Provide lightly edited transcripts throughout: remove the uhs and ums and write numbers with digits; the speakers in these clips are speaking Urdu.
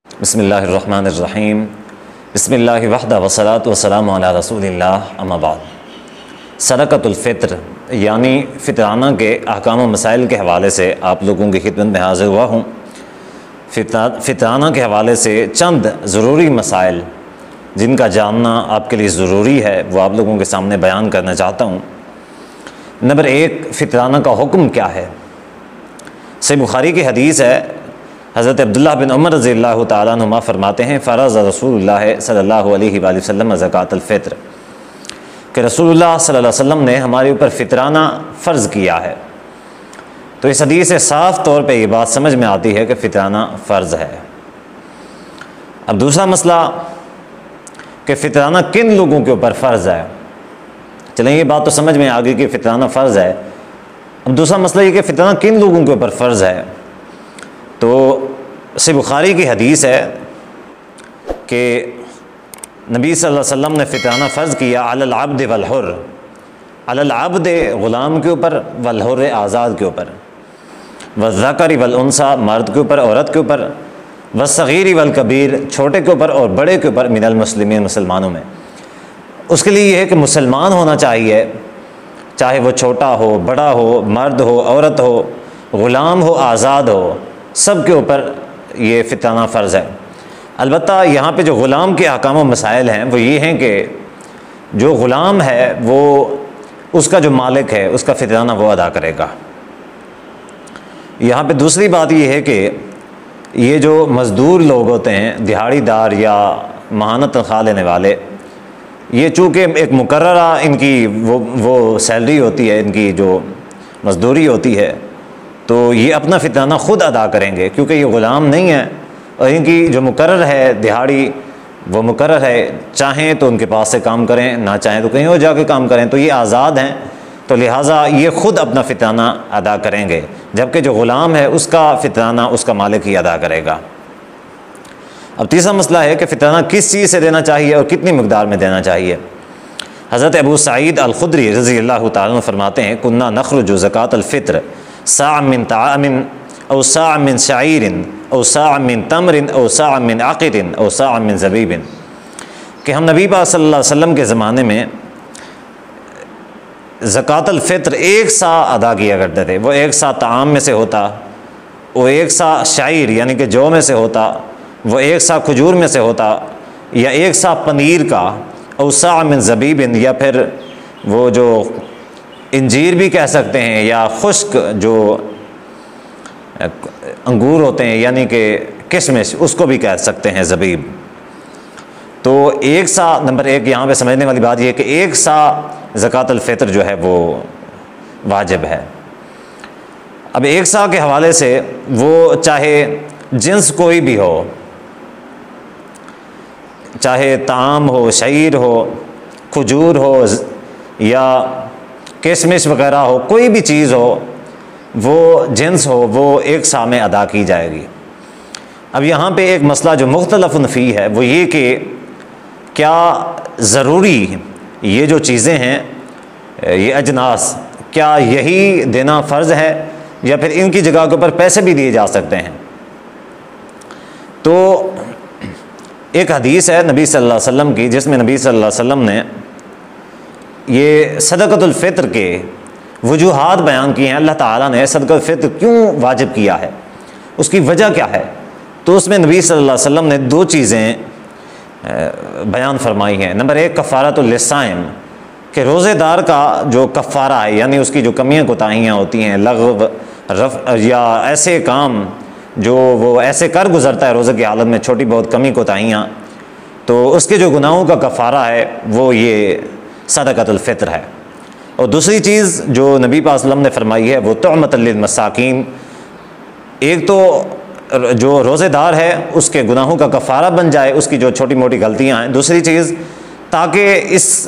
بسم اللہ الرحمن الرحیم بسم اللہ وحدہ والصلاۃ والسلام علی رسول اللہ اما بعد۔ صدقۃ الفطر یعنی فطرانہ کے احکام و مسائل کے حوالے سے آپ لوگوں کی خدمت میں حاضر ہوا ہوں۔ فطرانہ کے حوالے سے چند ضروری مسائل جن کا جاننا آپ کے لیے ضروری ہے وہ آپ لوگوں کے سامنے بیان کرنا چاہتا ہوں۔ نمبر 1، فطرانہ کا حکم کیا ہے؟ صحیح بخاری کی حدیث ہے، حضرت عبداللہ بن عمر رضی اللہ تعالیٰ عنہما فرماتے ہیں فرض رسول اللہ صلی اللہ علیہ وآلہ وسلم زکوٰۃ الفطر، کہ رسول اللہ صلی اللہ علیہ وسلم نے ہمارے اوپر فطرانہ فرض کیا ہے۔ تو اس حدیث سے صاف طور پہ یہ بات سمجھ میں آتی ہے کہ فطرانہ فرض ہے۔ اب دوسرا مسئلہ کہ فطرانہ کن لوگوں کے اوپر فرض ہے، چلیں یہ بات تو سمجھ میں آ گئی کہ فطرانہ فرض ہے۔ اب دوسرا مسئلہ یہ کہ فطرانہ کن لوگوں کے اوپر فرض ہے، تو صحیح بخاری کی حدیث ہے کہ نبی صلی اللہ علیہ وسلم نے فطرانہ فرض کیا علی العبد والحر، علی العبد غلام کے اوپر، والحر آزاد کے اوپر، والذکر والانثی مرد کے اوپر عورت کے اوپر، والصغیر والکبیر چھوٹے کے اوپر اور بڑے کے اوپر، من المسلمین مسلمانوں میں۔ اس کے لیے یہ ہے کہ مسلمان ہونا چاہیے، چاہے وہ چھوٹا ہو بڑا ہو مرد ہو عورت ہو غلام ہو آزاد ہو، سب کے اوپر یہ فطرانہ فرض ہے۔ البتہ یہاں پہ جو غلام کے احکام و مسائل ہیں وہ یہ ہیں کہ جو غلام ہے وہ اس کا جو مالک ہے اس کا فطرانہ وہ ادا کرے گا۔ یہاں پہ دوسری بات یہ ہے کہ یہ جو مزدور لوگ ہوتے ہیں، دہاڑی دار یا ماہانہ تنخواہ لینے والے، یہ چونکہ ایک مقررہ ان کی وہ سیلری ہوتی ہے، ان کی جو مزدوری ہوتی ہے، تو یہ اپنا فطرانہ خود ادا کریں گے کیونکہ یہ غلام نہیں ہے، اور ان کی جو مقرر ہے دہاڑی وہ مقرر ہے، چاہیں تو ان کے پاس سے کام کریں، نہ چاہیں تو کہیں اور جا کے کام کریں، تو یہ آزاد ہیں، تو لہٰذا یہ خود اپنا فطرانہ ادا کریں گے، جبکہ جو غلام ہے اس کا فطرانہ اس کا مالک ہی ادا کرے گا۔ اب تیسرا مسئلہ ہے کہ فطرانہ کس چیز سے دینا چاہیے اور کتنی مقدار میں دینا چاہیے۔ حضرت ابو سعید الخدری رضی اللہ تعالیٰ عنہ فرماتے ہیں کنا نخرج زکوٰۃ الفطر صاع من طعام او صاع من شعیر او صاع من تمر او صاع من عقد او صاع من زبیب، کہ ہم نبی پاک صلی اللہ علیہ وسلم کے زمانے میں زکوٰۃ الفطر ایک سا ادا کیا کرتے تھے۔ وہ ایک سا طعام میں سے ہوتا، وہ ایک سا شعیر یعنی کہ جو میں سے ہوتا، وہ ایک سا کھجور میں سے ہوتا، یا ایک سا پنیر کا، او صاع من زبیب یا پھر وہ جو انجیر بھی کہہ سکتے ہیں، یا خشک جو انگور ہوتے ہیں یعنی کہ کشمش، اس کو بھی کہہ سکتے ہیں زبیب۔ تو ایک سا، نمبر ایک یہاں پہ سمجھنے والی بات یہ ہے کہ ایک سا زکوٰۃ الفطر جو ہے وہ واجب ہے۔ اب ایک سا کے حوالے سے وہ چاہے جنس کوئی بھی ہو، چاہے طعام ہو، شعیر ہو، کھجور ہو یا کشمش وغیرہ ہو، کوئی بھی چیز ہو، وہ جنس ہو، وہ ایک سا میں ادا کی جائے گی۔ اب یہاں پہ ایک مسئلہ جو مختلف فی ہے وہ یہ کہ کیا ضروری یہ جو چیزیں ہیں، یہ اجناس، کیا یہی دینا فرض ہے یا پھر ان کی جگہ کے اوپر پیسے بھی دیے جا سکتے ہیں؟ تو ایک حدیث ہے نبی صلی اللہ علیہ وسلم کی جس میں نبی صلی اللہ علیہ وسلم نے یہ صدقۃ الفطر کے وجوہات بیان کی ہیں، اللہ تعالیٰ نے صدقۃ الفطر کیوں واجب کیا ہے، اس کی وجہ کیا ہے۔ تو اس میں نبی صلی اللہ علیہ وسلم نے دو چیزیں بیان فرمائی ہیں۔ نمبر ایک کفارۃ للصائم، کہ روزے دار کا جو کفارہ ہے یعنی اس کی جو کمیاں کوتاہیاں ہوتی ہیں، لغو رفع یا ایسے کام جو وہ ایسے کر گزرتا ہے روزے کی حالت میں، چھوٹی بہت کمی کوتاہیاں، تو اس کے جو گناہوں کا کفارہ ہے وہ یہ صدقۃ الفطر ہے۔ اور دوسری چیز جو نبی پاک صلی اللہ علیہ وسلم نے فرمائی ہے وہ طعمۃ للمساکین، ایک تو جو روزے دار ہے اس کے گناہوں کا کفارہ بن جائے، اس کی جو چھوٹی موٹی غلطیاں ہیں، دوسری چیز تاکہ اس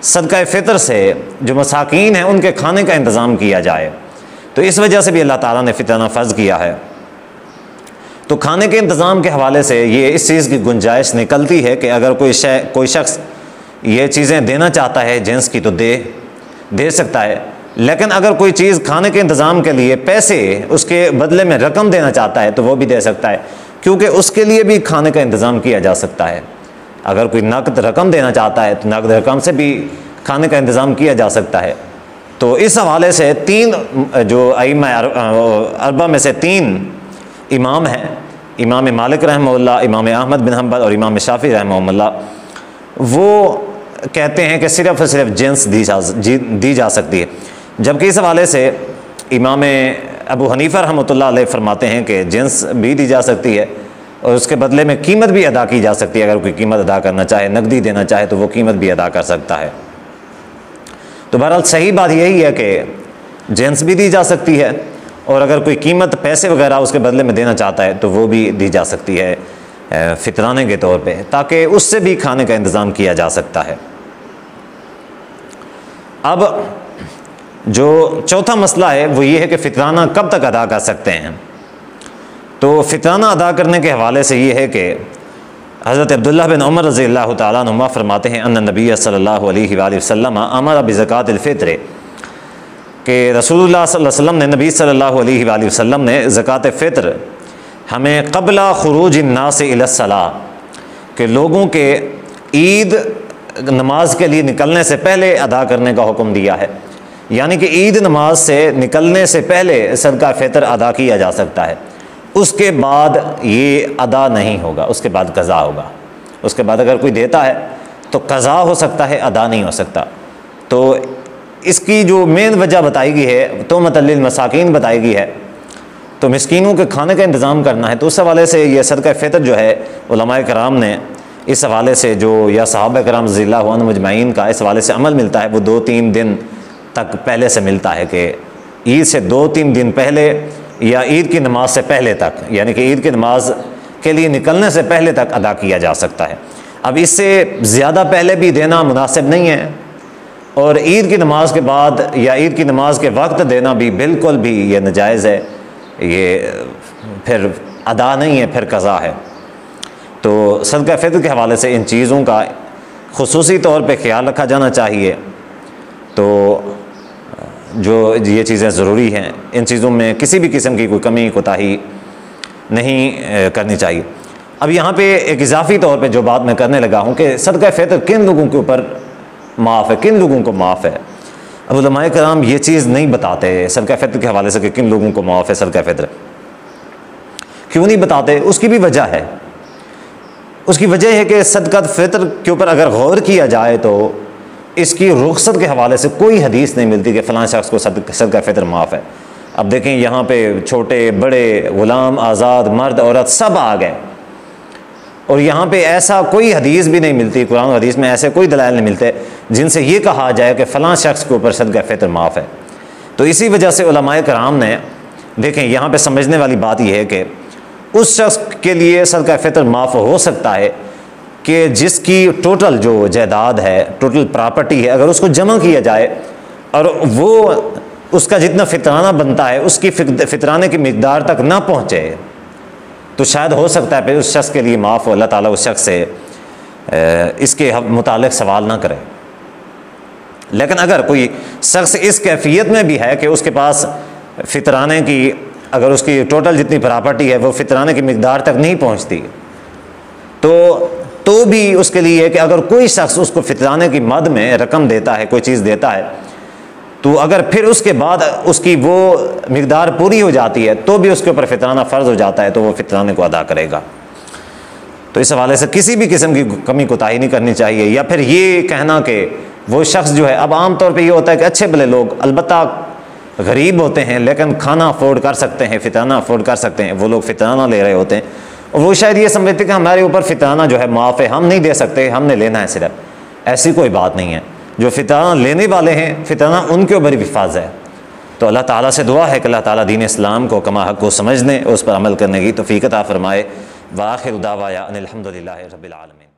صدقہ فطر سے جو مساکین ہیں ان کے کھانے کا انتظام کیا جائے، تو اس وجہ سے بھی اللہ تعالیٰ نے فطرانہ فرض کیا ہے۔ تو کھانے کے انتظام کے حوالے سے یہ اس چیز کی گنجائش نکلتی ہے کہ اگر کوئی شخص یہ چیزیں دینا چاہتا ہے جنس کی تو دے سکتا ہے، لیکن اگر کوئی چیز کھانے کے انتظام کے لیے پیسے اس کے بدلے میں رقم دینا چاہتا ہے تو وہ بھی دے سکتا ہے۔ کیونکہ اس کے لیے بھی کھانے کا انتظام کیا جا سکتا ہے۔ اگر کوئی نقد رقم دینا چاہتا ہے تو نقد رقم سے بھی کھانے کا انتظام کیا جا سکتا ہے۔ تو اس حوالے سے تین جو ائمہ اربعہ میں سے تین امام ہیں، امام مالک رحمہ اللہ، امام احمد بن حنبل اور امام شافعی رحمہ اللہ، وہ کہتے ہیں کہ صرف اور صرف جنس دی جا سکتی ہے، جبکہ اس حوالے سے امام ابو حنیفہ رحمۃ اللہ علیہ فرماتے ہیں کہ جنس بھی دی جا سکتی ہے اور اس کے بدلے میں قیمت بھی ادا کی جا سکتی ہے۔ اگر کوئی قیمت ادا کرنا چاہے، نقدی دینا چاہے، تو وہ قیمت بھی ادا کر سکتا ہے۔ تو بہرحال صحیح بات یہی ہے کہ جنس بھی دی جا سکتی ہے، اور اگر کوئی قیمت پیسے وغیرہ اس کے بدلے میں دینا چاہتا ہے تو وہ بھی دی جا سکتی ہے فطرانے کے طور پہ، تاکہ اس سے بھی کھانے کا انتظام کیا جا سکتا ہے۔ اب جو چوتھا مسئلہ ہے وہ یہ ہے کہ فطرانہ کب تک ادا کر سکتے ہیں۔ تو فطرانہ ادا کرنے کے حوالے سے یہ ہے کہ حضرت عبداللہ بن عمر رضی اللہ تعالیٰ عنہما فرماتے ہیں ان نبی صلی اللہ علیہ وآلہ وسلم امر بزکوٰۃ الفطر، کہ رسول اللہ صلی اللہ علیہ وسلم نے، نبی صلی اللہ علیہ وآلہ وسلم نے زکوٰۃ فطر ہمیں قبل خروج الناس الی الصلاۃ، کہ لوگوں کے عید نماز کے لیے نکلنے سے پہلے ادا کرنے کا حکم دیا ہے، یعنی کہ عید نماز سے نکلنے سے پہلے صدقہ فطر ادا کیا جا سکتا ہے، اس کے بعد یہ ادا نہیں ہوگا، اس کے بعد قضا ہوگا۔ اس کے بعد اگر کوئی دیتا ہے تو قضا ہو سکتا ہے، ادا نہیں ہو سکتا۔ تو اس کی جو مین وجہ بتائی گئی ہے تومۃ للمساکین بتائی گئی ہے، تو مسکینوں کے کھانے کا انتظام کرنا ہے، تو اس حوالے سے یہ صدقہ فطر جو ہے علماء کرام نے اس حوالے سے جو یا صحابہ کرام رضی اللہ عنہم اجمعین کا اس حوالے سے عمل ملتا ہے، وہ 2-3 دن تک پہلے سے ملتا ہے، کہ عید سے 2-3 دن پہلے یا عید کی نماز سے پہلے تک، یعنی کہ عید کی نماز کے لیے نکلنے سے پہلے تک ادا کیا جا سکتا ہے۔ اب اس سے زیادہ پہلے بھی دینا مناسب نہیں ہے، اور عید کی نماز کے بعد یا عید کی نماز کے وقت دینا بھی بالکل بھی یہ ناجائز ہے، یہ پھر ادا نہیں ہے، پھر قضا ہے۔ تو صدقہ فطر کے حوالے سے ان چیزوں کا خصوصی طور پہ خیال رکھا جانا چاہیے۔ تو جو یہ چیزیں ضروری ہیں، ان چیزوں میں کسی بھی قسم کی کوئی کمی کوتاہی نہیں کرنی چاہیے۔ اب یہاں پہ ایک اضافی طور پہ جو بات میں کرنے لگا ہوں کہ صدقہ فطر کن لوگوں کے اوپر معاف ہے، کن لوگوں کو معاف ہے۔ اب علماء کرام یہ چیز نہیں بتاتے صدقہ فطر کے حوالے سے کہ کن لوگوں کو معاف ہے صدقہ فطر۔ کیوں نہیں بتاتے؟ اس کی بھی وجہ ہے۔ اس کی وجہ ہے کہ صدقہ فطر کے اوپر اگر غور کیا جائے تو اس کی رخصت کے حوالے سے کوئی حدیث نہیں ملتی کہ فلاں شخص کو صدقہ فطر معاف ہے۔ اب دیکھیں یہاں پہ چھوٹے بڑے، غلام آزاد، مرد عورت سب آ گئے، اور یہاں پہ ایسا کوئی حدیث بھی نہیں ملتی، قرآن و حدیث میں ایسے کوئی دلائل نہیں ملتے جن سے یہ کہا جائے کہ فلاں شخص کے اوپر صدقہ فطر معاف ہے۔ تو اسی وجہ سے علماء کرام نے، دیکھیں یہاں پہ سمجھنے والی بات یہ ہے کہ اس شخص کے لیے صدقہ فطر معاف ہو سکتا ہے کہ جس کی ٹوٹل جو جائیداد ہے، ٹوٹل پراپرٹی ہے، اگر اس کو جمع کیا جائے اور وہ اس کا جتنا فطرانہ بنتا ہے اس کی فطرانے کی مقدار تک نہ پہنچے، تو شاید ہو سکتا ہے پھر اس شخص کے لیے معاف ہو، اللہ تعالیٰ اس شخص سے اس کے متعلق سوال نہ کرے۔ لیکن اگر کوئی شخص اس کیفیت میں بھی ہے کہ اس کے پاس فطرانے کی، اگر اس کی ٹوٹل جتنی پراپرٹی ہے وہ فطرانے کی مقدار تک نہیں پہنچتی، تو بھی اس کے لیے کہ اگر کوئی شخص اس کو فطرانے کی مد میں رقم دیتا ہے، کوئی چیز دیتا ہے، تو اگر پھر اس کے بعد اس کی وہ مقدار پوری ہو جاتی ہے تو بھی اس کے اوپر فطرانہ فرض ہو جاتا ہے، تو وہ فطرانے کو ادا کرے گا۔ تو اس حوالے سے کسی بھی قسم کی کمی کوتاہی نہیں کرنی چاہیے، یا پھر یہ کہنا کہ وہ شخص جو ہے، اب عام طور پہ یہ ہوتا ہے کہ اچھے بھلے لوگ البتہ غریب ہوتے ہیں لیکن کھانا افورڈ کر سکتے ہیں، فطرانہ افورڈ کر سکتے ہیں، وہ لوگ فطرانہ لے رہے ہوتے ہیں، اور وہ شاید یہ سمجھتے کہ ہمارے اوپر فطرانہ جو ہے معاف ہے، ہم نہیں دے سکتے، ہم نے لینا ہے صرف۔ ایسی کوئی بات نہیں ہے، جو فطرانہ لینے والے ہیں فطرانہ ان کے اوپر بھی فرض ہے۔ تو اللہ تعالیٰ سے دعا ہے کہ اللہ تعالیٰ دین اسلام کو کما حق کو سمجھنے اور اس پر عمل کرنے کی توفیق عطا فرمائے۔ وآخر دعوانا ان الحمد للہ رب العالمین۔